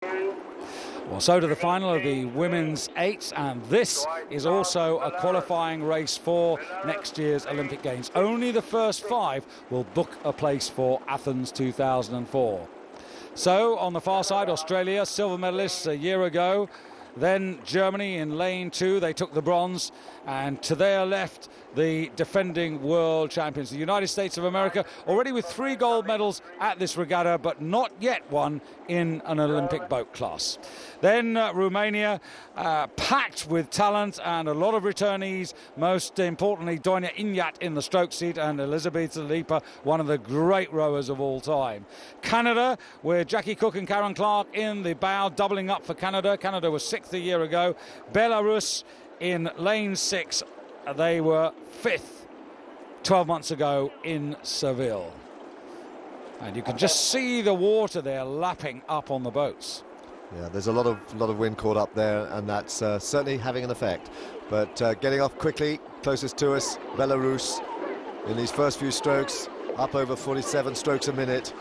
Well, so to the final of the women's eights, and this is also a qualifying race for next year's Olympic Games. Only the first 5 will book a place for Athens 2004. So on the far side, Australia, silver medalists a year ago. Then Germany in lane 2, they took the bronze, and to their left the defending world champions, the United States of America, already with 3 gold medals at this regatta, but not yet one in an Olympic boat class. Then Romania, packed with talent and a lot of returnees, most importantly Doina Inyat in the stroke seat and Elizabeth Lipa, one of the great rowers of all time. Canada, with Jackie Cook and Karen Clark in the bow, doubling up for Canada. Canada was 6th a year ago. Belarus in lane 6, they were 5th 12 months ago in Seville. And you can just see the water there lapping up on the boats. Yeah, there's a lot of wind caught up there, and that's certainly having an effect. But getting off quickly, closest to us, Belarus, in these first few strokes, up over 47 strokes a minute.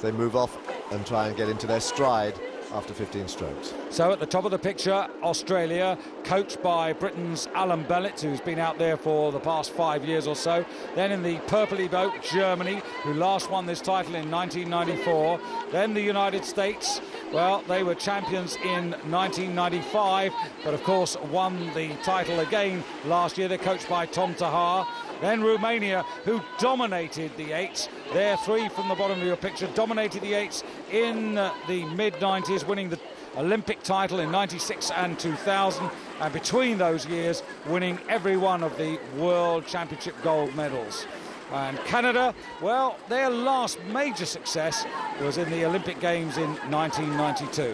They move off and try and get into their stride after 15 strokes. So at the top of the picture, Australia, coached by Britain's Alan Bellett, who's been out there for the past 5 years or so. Then in the purpley boat, Germany, who last won this title in 1994. Then the United States, well, they were champions in 1995, but of course won the title again last year. They're coached by Tom Tahar. Then Romania, who dominated the eights. They're 3 from the bottom of your picture, dominated the eights in the mid-90s, winning the Olympic title in 96 and 2000, and between those years winning every one of the World Championship gold medals. And Canada, well, their last major success was in the Olympic Games in 1992.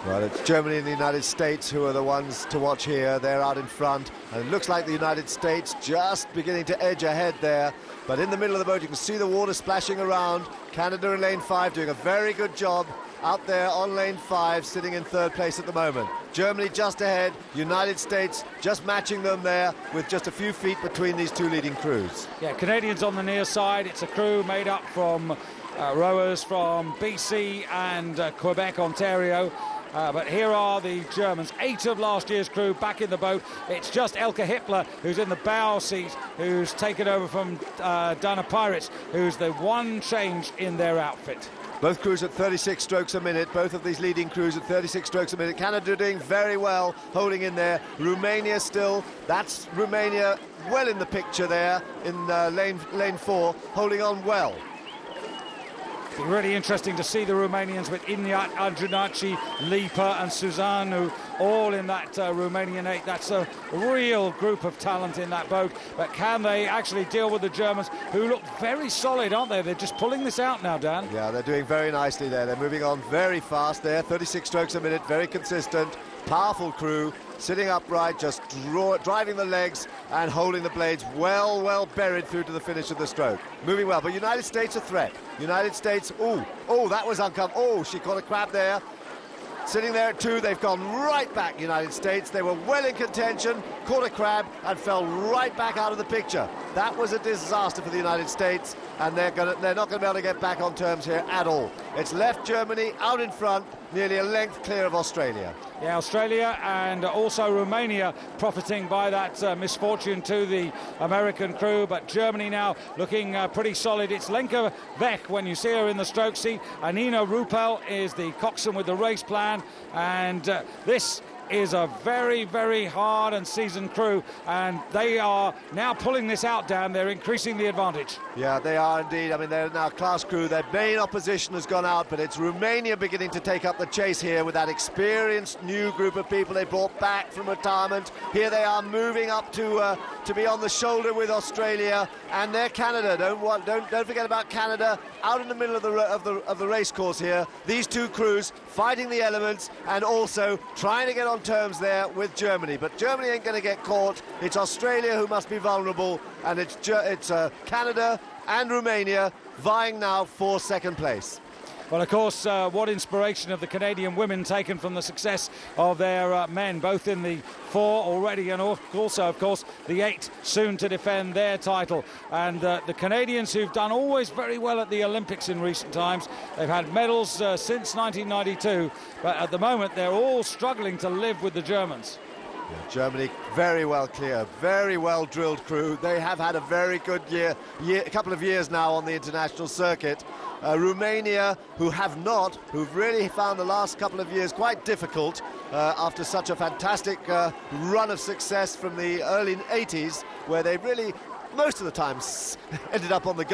Well, it's Germany and the United States who are the ones to watch here. They're out in front, and it looks like the United States just beginning to edge ahead there. But in the middle of the boat, you can see the water splashing around. Canada in lane 5 doing a very good job out there on lane 5, sitting in 3rd place at the moment. Germany just ahead, United States just matching them there with just a few feet between these 2 leading crews. Yeah, Canadians on the near side. It's a crew made up from rowers from BC and Quebec, Ontario. But here are the Germans, 8 of last year's crew back in the boat. It's just Elke Hippler, who's in the bow seat, who's taken over from Dana Pirates, who's the one change in their outfit. Both crews at 36 strokes a minute, both of these leading crews at 36 strokes a minute. Canada doing very well, holding in there. Romania still, that's Romania well in the picture there in lane 4, holding on well. It's really interesting to see the Romanians with Inyat, Andrunaci, Lipa and Suzanu all in that Romanian 8. That's a real group of talent in that boat. But can they actually deal with the Germans, who look very solid, aren't they? They're just pulling this out now, Dan. Yeah, they're doing very nicely there. They're moving on very fast there, 36 strokes a minute, very consistent, powerful crew, sitting upright, just driving the legs and holding the blades well buried through to the finish of the stroke. Moving well, but United States a threat. United States, oh, that was uncomfortable. Oh, she caught a crab there. Sitting there at 2, they've gone right back, United States. They were well in contention, caught a crab and fell right back out of the picture. That was a disaster for the United States, and they're not going to be able to get back on terms here at all. It's left Germany out in front, nearly a length clear of Australia. Yeah, Australia and also Romania profiting by that misfortune to the American crew, but Germany now looking pretty solid. It's Lenka Vech when you see her in the stroke seat. Anina Ruppel is the coxswain with the race plan, and this is a very hard and seasoned crew, and they are now pulling this out, Dan. They're increasing the advantage. Yeah, they are indeed. I mean, they're now class crew. Their main opposition has gone out, but it's Romania beginning to take up the chase here with that experienced new group of people they brought back from retirement. Here they are moving up to be on the shoulder with Australia, and they're Canada. Don't forget about Canada out in the middle of the race course here. These 2 crews fighting the elements and also trying to get on terms there with Germany, but Germany ain't going to get caught. It's Australia who must be vulnerable, and it's Canada and Romania vying now for 2nd place. Well, of course, what inspiration of the Canadian women taken from the success of their men, both in the 4 already and also, of course, the 8 soon to defend their title. And the Canadians, who've done always very well at the Olympics in recent times, they've had medals since 1992, but at the moment they're all struggling to live with the Germans. Yeah, Germany very well clear, very well drilled crew. They have had a very good a couple of years now on the international circuit. Romania, who've really found the last couple of years quite difficult after such a fantastic run of success from the early 80s, where they really most of the time ended up on the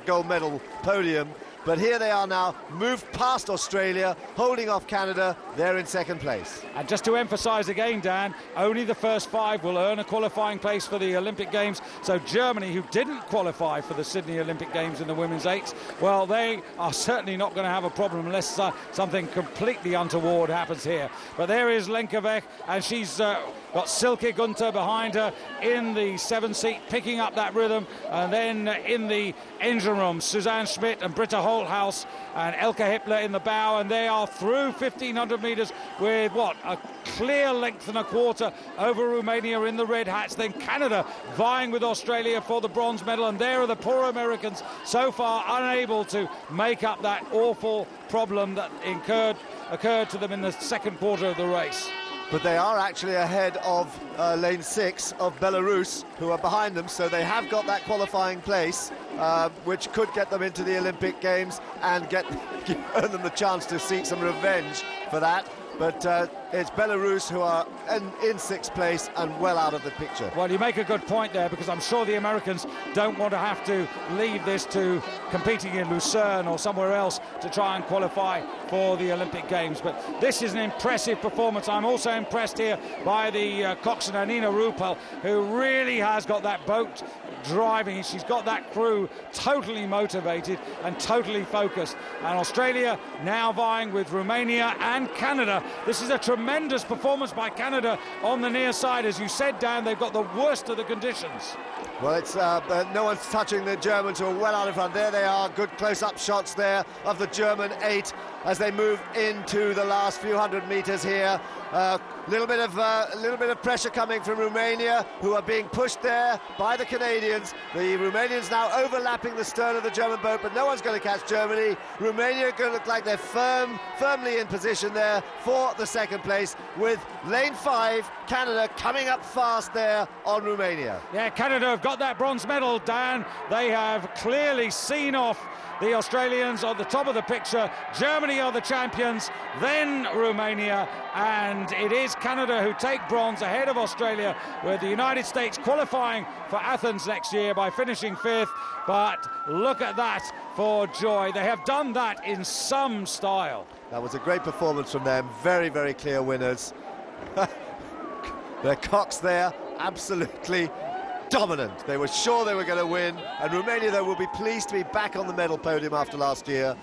gold medal podium. But here they are now, moved past Australia, holding off Canada. They're in second place. And just to emphasise again, Dan, only the first 5 will earn a qualifying place for the Olympic Games. So Germany, who didn't qualify for the Sydney Olympic Games in the women's 8s, well, they are certainly not going to have a problem unless something completely untoward happens here. But there is Lenka Vech, and she's got Silke Gunter behind her in the 7th seat, picking up that rhythm. And then in the engine room, Suzanne Schmidt and Britta Holthaus and Elke Hippler in the bow, and they are through 1,500 metres with a clear length and a quarter over Romania in the red hats. Then Canada vying with Australia for the bronze medal, and there are the poor Americans so far unable to make up that awful problem that occurred to them in the second quarter of the race. But they are actually ahead of lane 6 of Belarus, who are behind them, so they have got that qualifying place, which could get them into the Olympic Games and earn them the chance to seek some revenge for that. But it's Belarus who are in 6th place and well out of the picture. Well, you make a good point there, because I'm sure the Americans don't want to have to leave this to competing in Lucerne or somewhere else to try and qualify for the Olympic Games. But this is an impressive performance. I'm also impressed here by the coxswain Anina Ruppel, who really has got that boat driving. She's got that crew totally motivated and totally focused. And Australia now vying with Romania and Canada. This is a tremendous performance by Canada on the near side. As you said, Dan, they've got the worst of the conditions. Well, it's no one's touching the Germans, who are well out in front. There they are, good close-up shots there of the German 8 as they move into the last few hundred metres here. A little bit of pressure coming from Romania, who are being pushed there by the Canadians. The Romanians now overlapping the stern of the German boat, but no one's going to catch Germany. Romania are going to look like they're firmly in position there for the second place, with lane 5, Canada, coming up fast there on Romania. Yeah, Canada have got that bronze medal, Dan. They have clearly seen off the Australians on the top of the picture. Germany are the champions, then Romania, and it is Canada who take bronze ahead of Australia, with the United States qualifying for Athens next year by finishing 5th. But look at that for joy. They have done that in some style. That was a great performance from them. Very, very clear winners. Their cocks there, absolutely dominant. They were sure they were going to win, and Romania, though, will be pleased to be back on the medal podium after last year.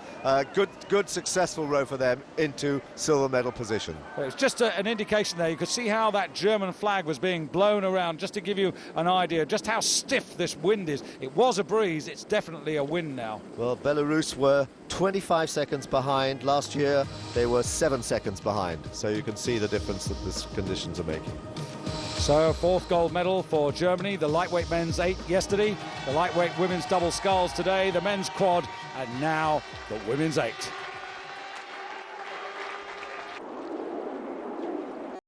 Good successful row for them into silver medal position. Well, it's just an indication there. You could see how that German flag was being blown around, just to give you an idea just how stiff this wind is. It was a breeze, it's definitely a wind now. Well, Belarus were 25 seconds behind. Last year they were 7 seconds behind, so you can see the difference that these conditions are making. So, 4th gold medal for Germany. The lightweight men's 8 yesterday, the lightweight women's double sculls today, the men's quad, and now the women's 8.